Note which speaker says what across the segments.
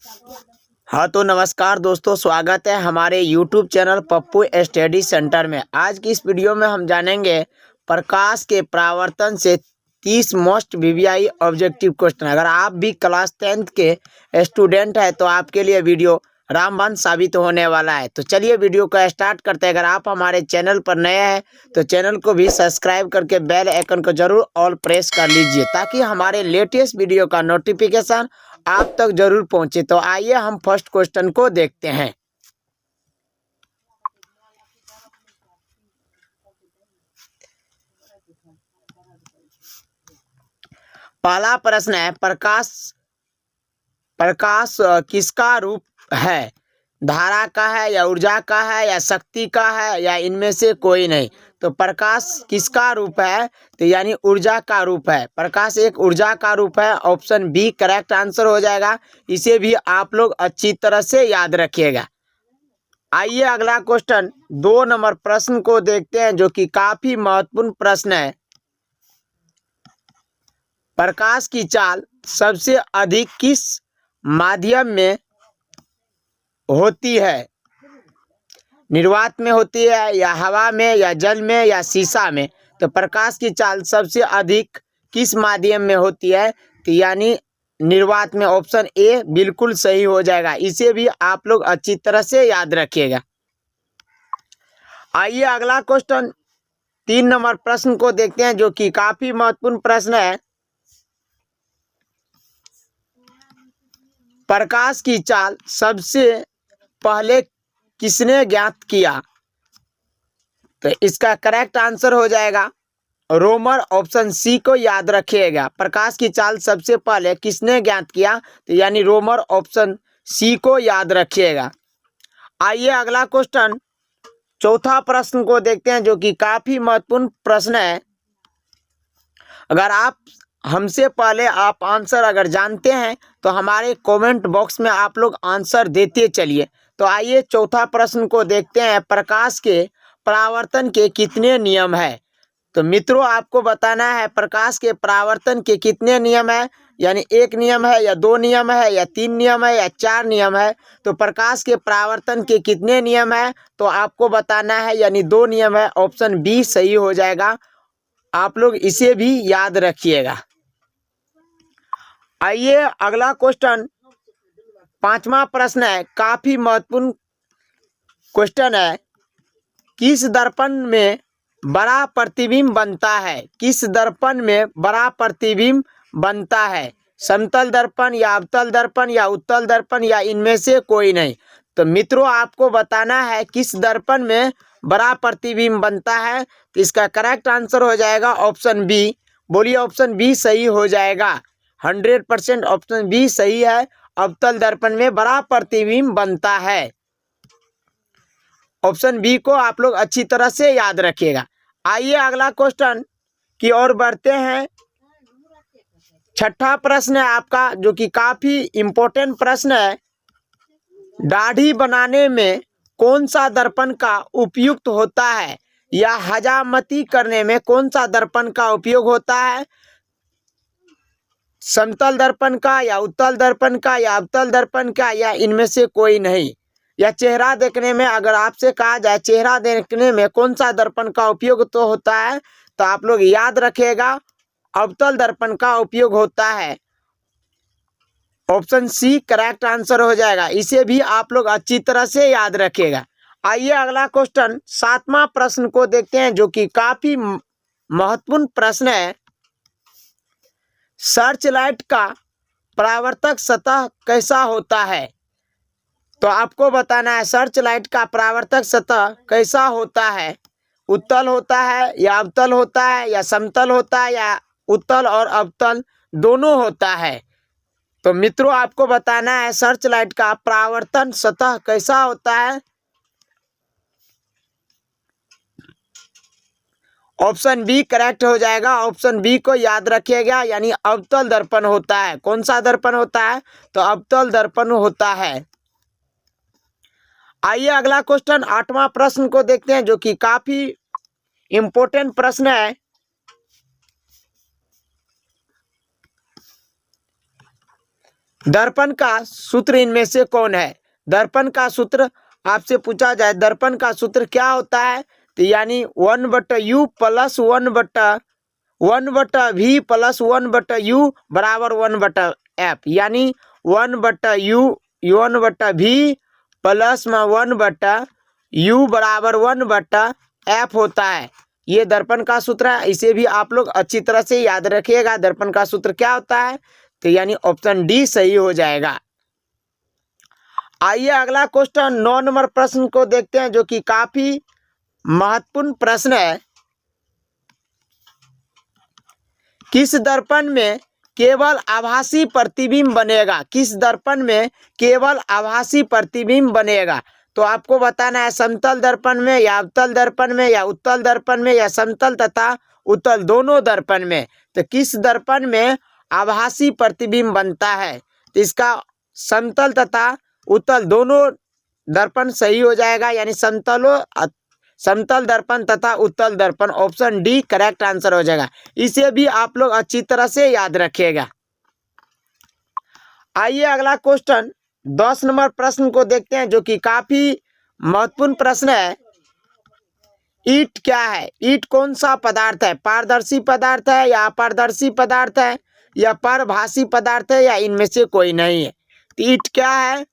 Speaker 1: हाँ तो नमस्कार दोस्तों, स्वागत है हमारे YouTube channel Pappu study centre में। आज की इस वीडियो में हम जानेंगे प्रकाश के परावर्तन से 30 मोस्ट वीवीआई ऑब्जेक्टिव क्वेश्चन। अगर आप भी क्लास 10th के स्टूडेंट हैं तो आपके लिए वीडियो रामबाण साबित होने वाला है। तो चलिए वीडियो को स्टार्ट करते हैं। अगर आप हमारे चैनल पर नए हैं तो चैनल को भी सब्सक्राइब करके बेल आइकन को जरूर ऑल प्रेस कर लीजिए ताकि हमारे लेटेस्ट वीडियो का नोटिफिकेशन आप तक जरूर पहुंचे। तो आइए हम फर्स्ट क्वेश्चन को देखते हैं। पहला प्रश्न है, प्रकाश किसका रूप है? धारा का है या ऊर्जा का है या शक्ति का है या इनमें से कोई नहीं? तो प्रकाश किसका रूप है? तो यानी ऊर्जा का रूप है। प्रकाश एक ऊर्जा का रूप है। ऑप्शन बी करेक्ट आंसर हो जाएगा। इसे भी आप लोग अच्छी तरह से याद रखिएगा। आइए अगला क्वेश्चन 2 नंबर प्रश्न को देखते हैं, जो कि काफी महत्वपूर्ण प्रश्न है। प्रकाश की चाल सबसे अधिक किस माध्यम में होती है? निर्वात में होती है या हवा में या जल में या शीशा में? तो प्रकाश की चाल सबसे अधिक किस माध्यम में होती है? तो यानी निर्वात में। ऑप्शन ए बिल्कुल सही हो जाएगा। इसे भी आप लोग अच्छी तरह से याद रखिएगा। आइए अगला क्वेश्चन 3 नंबर प्रश्न को देखते हैं, जो कि काफी महत्वपूर्ण प्रश्न है। प्रकाश की चाल सबसे पहले किसने ज्ञात किया? तो इसका करेक्ट आंसर हो जाएगा रोमर। ऑप्शन सी को याद रखिएगा। प्रकाश की चाल सबसे पहले किसने ज्ञात किया? तो यानी रोमर। ऑप्शन सी को याद रखिएगा। आइए अगला क्वेश्चन चौथा प्रश्न को देखते हैं, जो कि काफी महत्वपूर्ण प्रश्न है। अगर आप हमसे पहले आप आंसर अगर जानते हैं तो हमारे कमेंट बॉक्स में आप लोग आंसर देते चलिए। तो आइए चौथा प्रश्न को देखते हैं। प्रकाश के परावर्तन के कितने नियम है? तो मित्रों आपको बताना है प्रकाश के परावर्तन के कितने नियम है। यानी 1 नियम है या 2 नियम है या 3 नियम है या 4 नियम है? तो प्रकाश के परावर्तन के कितने नियम है तो आपको बताना है। यानी 2 नियम है। ऑप्शन बी सही हो जाएगा। आप लोग इसे भी याद रखिएगा। आइए अगला क्वेश्चन 5वां प्रश्न है। काफी महत्वपूर्ण क्वेश्चन है। किस दर्पण में बड़ा प्रतिबिंब बनता है? किस दर्पण में बड़ा प्रतिबिंब बनता है? समतल दर्पण या अवतल दर्पण या उत्तल दर्पण या इनमें से कोई नहीं? तो मित्रों आपको बताना है किस दर्पण में बड़ा प्रतिबिंब बनता है। तो इसका करेक्ट आंसर हो जाएगा ऑप्शन बी। बोलिए ऑप्शन बी सही हो जाएगा। 100% ऑप्शन बी सही है। अवतल दर्पण में बड़ा प्रतिबिंब बनता है। ऑप्शन बी को आप लोग अच्छी तरह से याद रखिएगा। आइए अगला क्वेश्चन की ओर बढ़ते हैं। छठा प्रश्न है आपका, जो कि काफी इम्पोर्टेंट प्रश्न है। दाढ़ी बनाने में कौन सा दर्पण का उपयुक्त होता है? या हजामती करने में कौन सा दर्पण का उपयोग होता है? समतल दर्पण का या उत्तल दर्पण का या अवतल दर्पण का या इनमें से कोई नहीं? या चेहरा देखने में अगर आपसे कहा जाए चेहरा देखने में कौन सा दर्पण का उपयोग तो होता है, तो आप लोग याद रखिएगा अवतल दर्पण का उपयोग होता है। ऑप्शन सी करेक्ट आंसर हो जाएगा। इसे भी आप लोग अच्छी तरह से याद रखिएगा। आइए अगला क्वेश्चन 7वां प्रश्न को देखते हैं, जो कि काफी महत्वपूर्ण प्रश्न है। सर्च लाइट का परावर्तक सतह कैसा होता है? तो आपको बताना है सर्च लाइट का परावर्तक सतह कैसा होता है। उत्तल होता है या अवतल होता है या समतल होता है या उत्तल और अवतल दोनों होता है? तो मित्रों आपको बताना है सर्च लाइट का परावर्तन सतह कैसा होता है। ऑप्शन बी करेक्ट हो जाएगा। ऑप्शन बी को याद रखिएगा। यानी अवतल दर्पण होता है। कौन सा दर्पण होता है? तो अवतल दर्पण होता है। आइए अगला क्वेश्चन 8वां प्रश्न को देखते हैं, जो कि काफी इम्पोर्टेंट प्रश्न है। दर्पण का सूत्र इनमें से कौन है? दर्पण का सूत्र आपसे पूछा जाए, दर्पण का सूत्र क्या होता है? तो यानी 1/u plus 1/v plus 1/u बराबर 1/f, यानी 1/v प्लस में 1/u बराबर 1/f होता है। ये दर्पण का सूत्र है, इसे भी आप लोग अच्छी तरह से याद रखिएगा। दर्पण का सूत्र क्या होता है? तो यानी ऑप्शन डी सही हो जाएगा। आइए अगला क्वेश्चन 9 नंबर प्रश्न को देखते हैं, जो कि काफी महत्वपूर्ण प्रश्न है। किस दर्पण में केवल आभासी प्रतिबिंब बनेगा? किस दर्पण में केवल आभासी प्रतिबिंब बनेगा? तो आपको बताना है समतल दर्पण में या अवतल दर्पण में या उत्तल दर्पण में या समतल तथा उत्तल दोनों दर्पण में। तो किस दर्पण में आभासी प्रतिबिंब बनता है? तो इसका समतल तथा उत्तल दोनों दर्पण सही हो जाएगा, यानी समतल दर्पण तथा उत्तल दर्पण, ऑप्शन डी करेक्ट आंसर हो जाएगा। इसे भी आप लोग अच्छी तरह से याद रखिएगा। आइए अगला क्वेश्चन 10 नंबर प्रश्न को देखते हैं, जो कि काफी महत्वपूर्ण प्रश्न है। ईंट क्या है? ईंट कौन सा पदार्थ है? पारदर्शी पदार्थ है या अपारदर्शी पदार्थ है या पारभासी पदार्थ है या इनमें से कोई नहीं है? तो ईंट क्या है,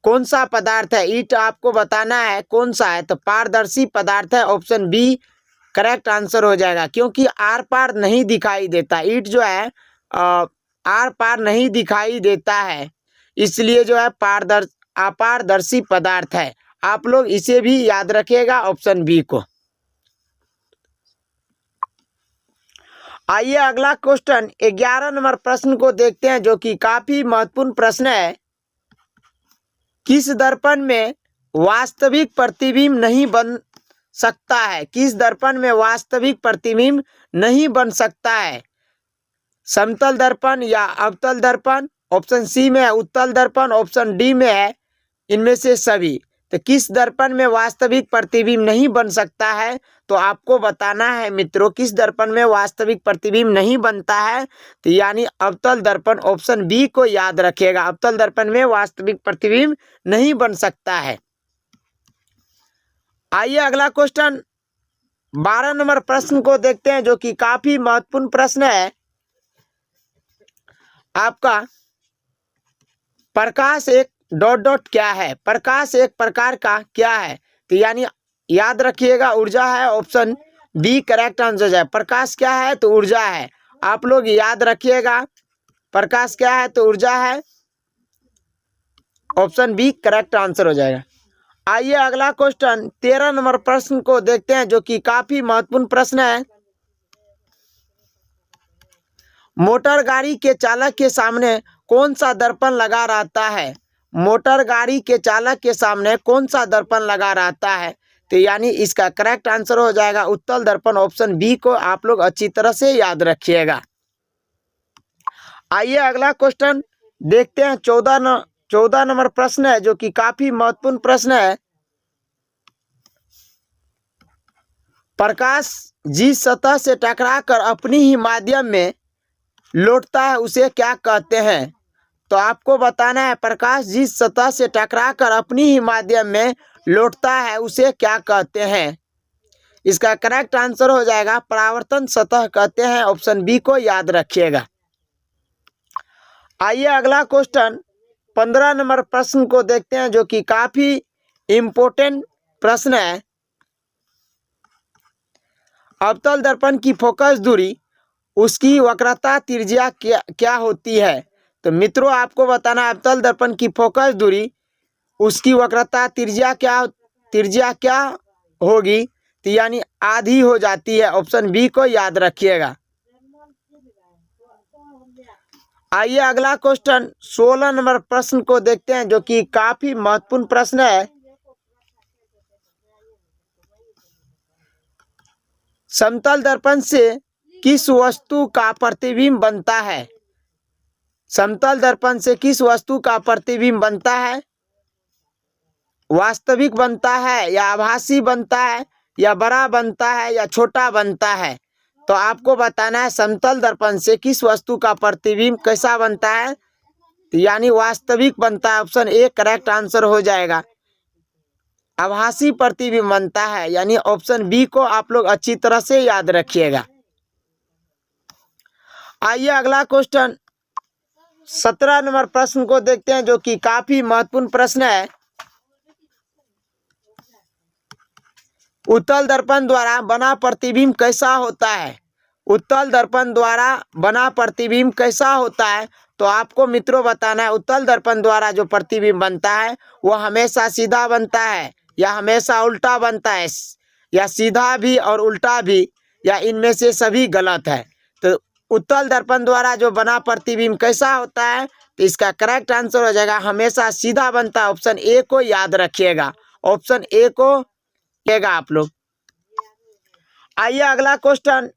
Speaker 1: कौन सा पदार्थ है? ईंट आपको बताना है कौन सा है। तो पारदर्शी पदार्थ है, ऑप्शन बी करेक्ट आंसर हो जाएगा, क्योंकि आर पार नहीं दिखाई देता। ईंट जो है आर पार नहीं दिखाई देता है, इसलिए जो है अपारदर्शी पदार्थ है। आप लोग इसे भी याद रखिएगा, ऑप्शन बी को। आइए अगला क्वेश्चन 11 नंबर प्रश्न को देखते हैं, जो कि काफी महत्वपूर्ण प्रश्न है। किस दर्पण में वास्तविक प्रतिबिंब नहीं बन सकता है? किस दर्पण में वास्तविक प्रतिबिंब नहीं बन सकता है? समतल दर्पण या अवतल दर्पण, ऑप्शन सी में है उत्तल दर्पण, ऑप्शन डी में है इनमें से सभी। तो किस दर्पण में वास्तविक प्रतिबिंब नहीं बन सकता है? तो आपको बताना है मित्रों, किस दर्पण में वास्तविक प्रतिबिंब नहीं बनता है। तो यानी अवतल दर्पण, ऑप्शन बी को याद रखिएगा। अवतल दर्पण में वास्तविक प्रतिबिंब नहीं बन सकता है। आइए अगला क्वेश्चन 12 नंबर प्रश्न को देखते हैं, जो कि काफी महत्वपूर्ण प्रश्न है। आपका प्रकाश एक ... क्या है? प्रकाश एक प्रकार का क्या है? तो यानी याद रखिएगा ऊर्जा है, ऑप्शन बी करेक्ट आंसर हो जाए। प्रकाश क्या है? तो ऊर्जा है। आप लोग याद रखिएगा प्रकाश क्या है? तो ऊर्जा है, ऑप्शन बी करेक्ट आंसर हो जाएगा। आइए अगला क्वेश्चन 13 नंबर प्रश्न को देखते हैं, जो कि काफी महत्वपूर्ण प्रश्न है। मोटर गाड़ी के चालक के सामने कौन सा दर्पण लगा रहता है? मोटर गाड़ी के चालक के सामने कौन सा दर्पण लगा रहता है? तो यानी इसका करेक्ट आंसर हो जाएगा उत्तल दर्पण, ऑप्शन बी को आप लोग अच्छी तरह से याद रखिएगा। आइए अगला क्वेश्चन देखते हैं 14 नंबर प्रश्न है, जो कि काफी महत्वपूर्ण प्रश्न है। प्रकाश जिस सतह से टकराकर अपनी ही माध्यम में लौटता है उसे क्या कहते हैं? तो आपको बताना है प्रकाश जिस सतह से टकराकर अपनी ही माध्यम में लौटता है उसे क्या कहते हैं? इसका करेक्ट आंसर हो जाएगा परावर्तन सतह कहते हैं, ऑप्शन बी को याद रखिएगा। आइए अगला क्वेश्चन 15 नंबर प्रश्न को देखते हैं, जो कि काफी इम्पोर्टेंट प्रश्न है। अवतल दर्पण की फोकस दूरी, उसकी वक्रता त्रिज्या क्या होती है? तो मित्रों आपको बताना है अवतल दर्पण की फोकस दूरी, उसकी वक्रता त्रिज्या क्या होगी? तो यानी आधी हो जाती है, ऑप्शन बी को याद रखिएगा। आइए अगला क्वेश्चन 16 नंबर प्रश्न को देखते हैं, जो कि काफी महत्वपूर्ण प्रश्न है। समतल दर्पण से किस वस्तु का प्रतिबिंब बनता है? समतल दर्पण से किस वस्तु का प्रतिबिंब बनता है? वास्तविक बनता है या आभासी बनता है या बड़ा बनता है या छोटा बनता है? तो आपको बताना है समतल दर्पण से किस वस्तु का प्रतिबिंब कैसा बनता है? तो यानी वास्तविक बनता है, ऑप्शन ए करेक्ट आंसर हो जाएगा। आभासी प्रतिबिंब बनता है, यानी ऑप्शन बी को आप लोग अच्छी तरह से याद रखिएगा। आइए अगला क्वेश्चन 17 नंबर प्रश्न को देखते हैं, जो कि काफी महत्वपूर्ण प्रश्न है। उत्तल दर्पण द्वारा बना प्रतिबिंब कैसा होता है? उत्तल दर्पण द्वारा बना प्रतिबिंब कैसा होता है? तो आपको मित्रों बताना है, उत्तल दर्पण द्वारा जो प्रतिबिंब बनता है वो हमेशा सीधा बनता है या हमेशा उल्टा बनता है, या सीधा भी और उल्टा भी, या इनमें से सभी गलत है। तो उत्तल दर्पण द्वारा जो बना प्रतिबिंब कैसा होता है? तो इसका करेक्ट आंसर हो जाएगा हमेशा सीधा बनता है। ऑप्शन ए को याद रखिएगा, ऑप्शन ए को लेगा आप लोग। आइए अगला क्वेश्चन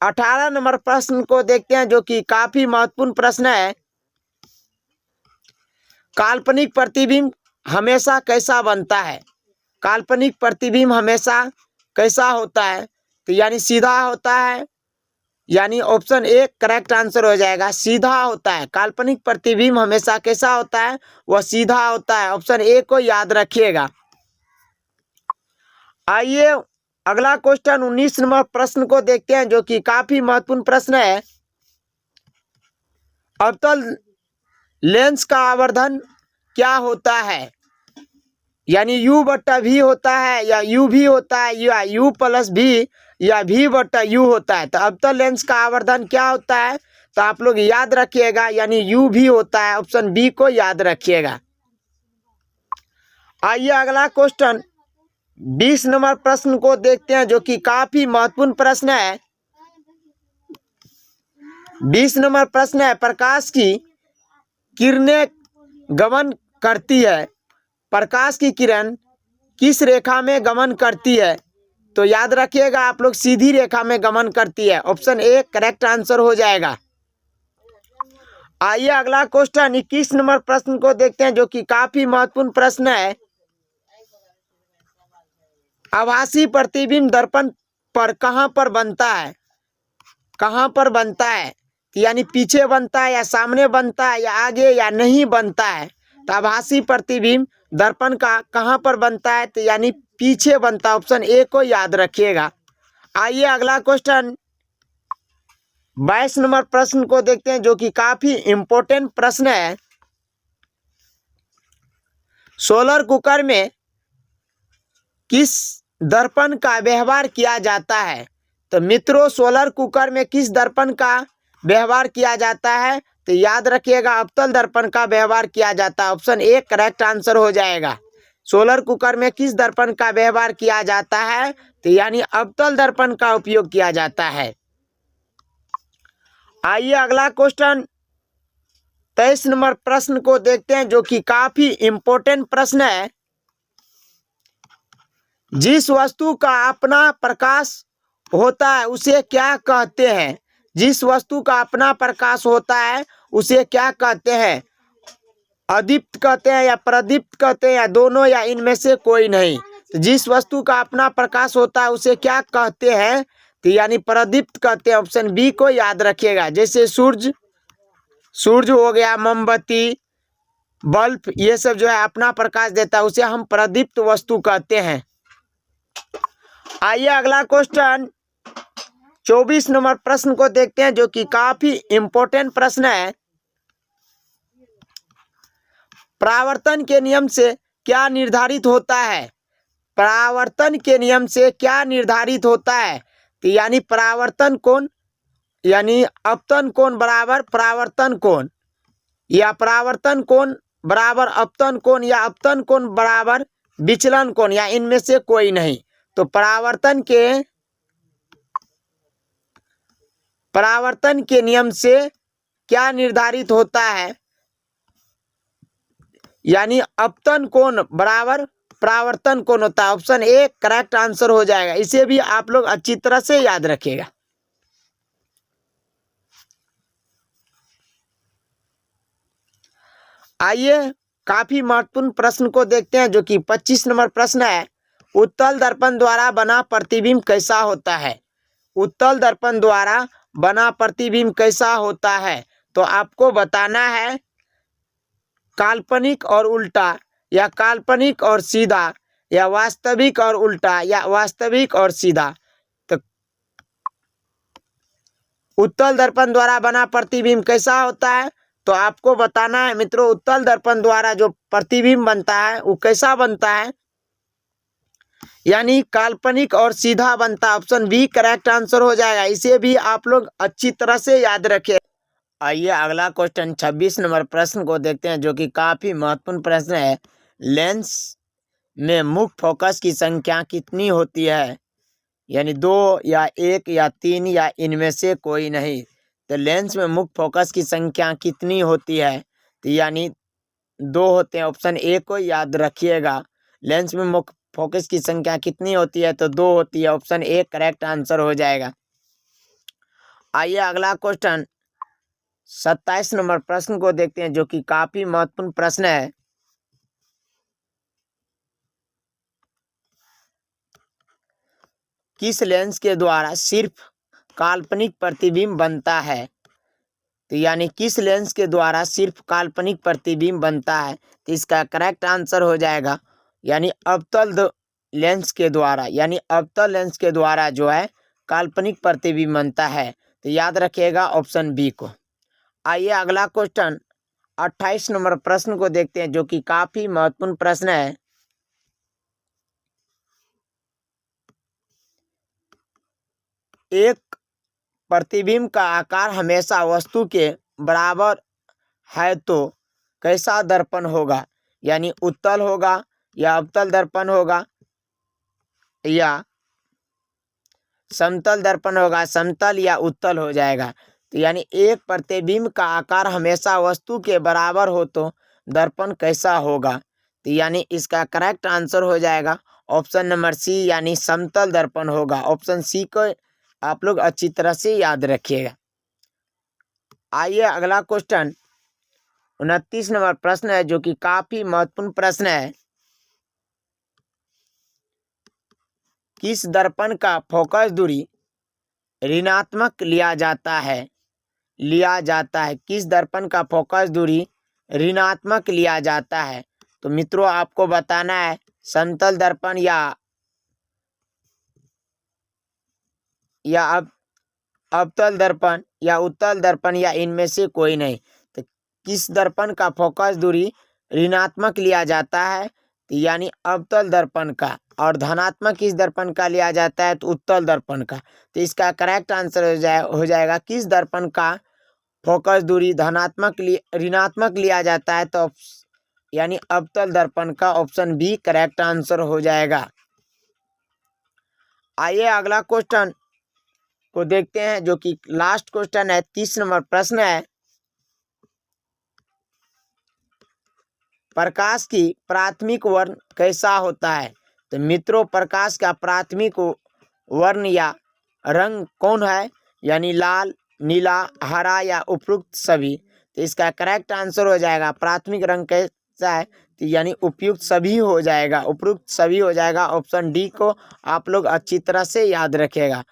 Speaker 1: 18 नंबर प्रश्न को देखते हैं, जो कि काफी महत्वपूर्ण प्रश्न है। काल्पनिक प्रतिबिंब हमेशा कैसा बनता है? काल्पनिक प्रतिबिंब हमेशा कैसा होता है? तो यानी सीधा होता है, यानी ऑप्शन ए करेक्ट आंसर हो जाएगा, सीधा होता है। काल्पनिक प्रतिबिंब हमेशा कैसा होता है? वह सीधा होता है, ऑप्शन ए को याद रखिएगा। आइए अगला क्वेश्चन 19 नंबर प्रश्न को देखते हैं, जो कि काफी महत्वपूर्ण प्रश्न है। अवतल लेंस का आवर्धन क्या होता है? यानी u बट्टा v होता है, या u भी होता है, या u प्लस v, या v बट्टा u होता है। तो अवतल लेंस का आवर्धन क्या होता है? तो आप लोग याद रखिएगा, यानी u भी होता है, ऑप्शन बी को याद रखिएगा। आइए अगला क्वेश्चन 20 नंबर प्रश्न को देखते हैं, जो कि काफी महत्वपूर्ण प्रश्न है। 20 नंबर प्रश्न है, प्रकाश की किरणें गमन करती है, प्रकाश की किरण किस रेखा में गमन करती है? तो याद रखिएगा आप लोग, सीधी रेखा में गमन करती है, ऑप्शन ए करेक्ट आंसर हो जाएगा। आइए अगला क्वेश्चन 21 नंबर प्रश्न को देखते हैं, जो कि काफी महत्वपूर्ण प्रश्न है। आभासी प्रतिबिंब दर्पण पर कहां पर बनता है? कहां पर बनता है? यानी पीछे बनता है, या सामने बनता है, या आगे, या नहीं बनता है? तो आभासी प्रतिबिंब दर्पण का कहां पर बनता है? तो यानी पीछे बनता है, ऑप्शन ए को याद रखिएगा। आइए अगला क्वेश्चन 22 नंबर प्रश्न को देखते हैं, जो कि काफी इंपॉर्टेंट प्रश्न है। सोलर कुकर में किस दर्पण का व्यवहार किया जाता है? तो मित्रों, सोलर कुकर में किस दर्पण का व्यवहार किया जाता है? तो याद रखिएगा, अवतल दर्पण का व्यवहार किया जाता है, ऑप्शन ए करेक्ट आंसर हो जाएगा। सोलर कुकर में किस दर्पण का व्यवहार किया जाता है? तो यानी अवतल दर्पण का उपयोग किया जाता है। आइए अगला क्वेश्चन 23 नंबर प्रश्न को देखते हैं, जो कि काफी इंपॉर्टेंट प्रश्न है। जिस वस्तु का अपना प्रकाश होता है उसे क्या कहते हैं? जिस वस्तु का अपना प्रकाश होता है उसे क्या कहते हैं? अदीप्त कहते हैं, या प्रदीप्त कहते हैं, या दोनों, या इनमें से कोई नहीं? तो जिस वस्तु का अपना प्रकाश होता है उसे क्या कहते हैं? तो यानी प्रदीप्त कहते हैं, ऑप्शन बी को याद रखिएगा। जैसे सूरज हो गया, मोमबत्ती, बल्ब, ये सब जो है अपना प्रकाश देता है, उसे हम प्रदीप्त वस्तु कहते हैं। आइए अगला क्वेश्चन 24 नंबर प्रश्न को देखते हैं, जो कि काफी इंपॉर्टेंट प्रश्न है। परावर्तन के नियम से क्या निर्धारित होता है? परावर्तन के नियम से क्या निर्धारित होता है? तो यानी परावर्तन कोण, यानी अपतन कोण बराबर परावर्तन कोण, या परावर्तन कोण बराबर अपतन कोण, या अपतन कोण बराबर विचलन कोण, या इनमें से कोई नहीं। तो परावर्तन के नियम से क्या निर्धारित होता है? यानी अपतन कोण बराबर परावर्तन कोण होता है, ऑप्शन ए करेक्ट आंसर हो जाएगा। इसे भी आप लोग अच्छी तरह से याद रखिएगा। आइए काफी महत्वपूर्ण प्रश्न को देखते हैं, जो कि 25 नंबर प्रश्न है। उत्तल दर्पण द्वारा बना प्रतिबिंब कैसा होता है? उत्तल दर्पण द्वारा बना प्रतिबिंब कैसा होता है? तो आपको बताना है काल्पनिक और उल्टा, या काल्पनिक और सीधा, या वास्तविक और उल्टा, या वास्तविक और सीधा। तो उत्तल दर्पण द्वारा बना प्रतिबिंब कैसा होता है? तो आपको बताना है मित्रों, उत्तल दर्पण द्वारा जो प्रतिबिंब बनता है वो कैसा बनता है, यानी काल्पनिक और सीधा बनता है। ऑप्शन बी करेक्ट आंसर हो जाएगा। इसे भी आप लोग अच्छी तरह से याद रखें। आइए अगला क्वेश्चन 26 नंबर प्रश्न को देखते हैं, जो कि काफी महत्वपूर्ण प्रश्न है। लेंस में मुख्य फोकस की संख्या कितनी होती है? यानी 2 या 1 या 3 या इनमें से कोई नहीं। तो लेंस में मुख्य फोकस की संख्या कितनी होती है? तो यानी 2 होते हैं। ऑप्शन ए को याद रखिएगा। लेंस में मुख्य फोकस की संख्या कितनी होती है? तो 2 होती है। ऑप्शन ए करेक्ट आंसर हो जाएगा। आइए अगला क्वेश्चन 27 नंबर प्रश्न को देखते हैं, जो कि काफी महत्वपूर्ण प्रश्न है। किस लेंस के द्वारा सिर्फ काल्पनिक प्रतिबिंब बनता है? तो यानी किस लेंस के द्वारा सिर्फ काल्पनिक प्रतिबिंब बनता है? तो इसका करेक्ट आंसर हो जाएगा यानी अवतल लेंस के द्वारा, यानी अवतल लेंस के द्वारा जो है काल्पनिक प्रतिबिंब बनता है। तो याद रखिएगा ऑप्शन बी को। आइए अगला क्वेश्चन 28 नंबर प्रश्न को देखते हैं, जो कि काफी महत्वपूर्ण प्रश्न है। एक प्रतिबिंब का आकार हमेशा वस्तु के बराबर है तो कैसा दर्पण होगा? यानी उत्तल होगा, या अवतल दर्पण होगा, या समतल दर्पण होगा। समतल या उत्तल हो जाएगा। तो यानी एक प्रतिबिंब का आकार हमेशा वस्तु के बराबर हो तो दर्पण कैसा होगा? तो यानी इसका करेक्ट आंसर हो जाएगा ऑप्शन नंबर सी, यानी समतल दर्पण होगा। ऑप्शन सी को आप लोग अच्छी तरह से याद रखिएगा। आइए अगला क्वेश्चन 29 नंबर प्रश्न है, जो कि काफी महत्वपूर्ण प्रश्न है। किस दर्पण का फोकस दूरी ऋणात्मक लिया जाता है? किस दर्पण का फोकस दूरी ऋणात्मक लिया जाता है? तो मित्रों आपको बताना है समतल दर्पण या अवतल दर्पण या उत्तल दर्पण, या इनमें से कोई नहीं। तो किस दर्पण का फोकस दूरी ऋणात्मक लिया जाता है? तो यानी अवतल दर्पण का। और धनात्मक किस दर्पण का लिया जाता है? तो उत्तल दर्पण का। तो इसका करेक्ट आंसर हो जाएगा किस दर्पण का फोकस दूरी ऋणात्मक लिया जाता है? तो यानी अवतल दर्पण का। ऑप्शन बी करेक्ट आंसर हो जाएगा। आइए अगला क्वेश्चन को देखते हैं, जो कि लास्ट क्वेश्चन है। 30 नंबर प्रश्न है। प्रकाश की प्राथमिक वर्ण कैसा होता है? तो मित्रों प्रकाश का प्राथमिक वर्ण या रंग कौन है? यानी लाल, नीला, हरा, या उपयुक्त सभी। तो इसका करेक्ट आंसर हो जाएगा प्राथमिक रंग कैसा है? तो यानी उपयुक्त सभी हो जाएगा, उपयुक्त सभी हो जाएगा। ऑप्शन डी को आप लोग अच्छी तरह से याद रखेगा।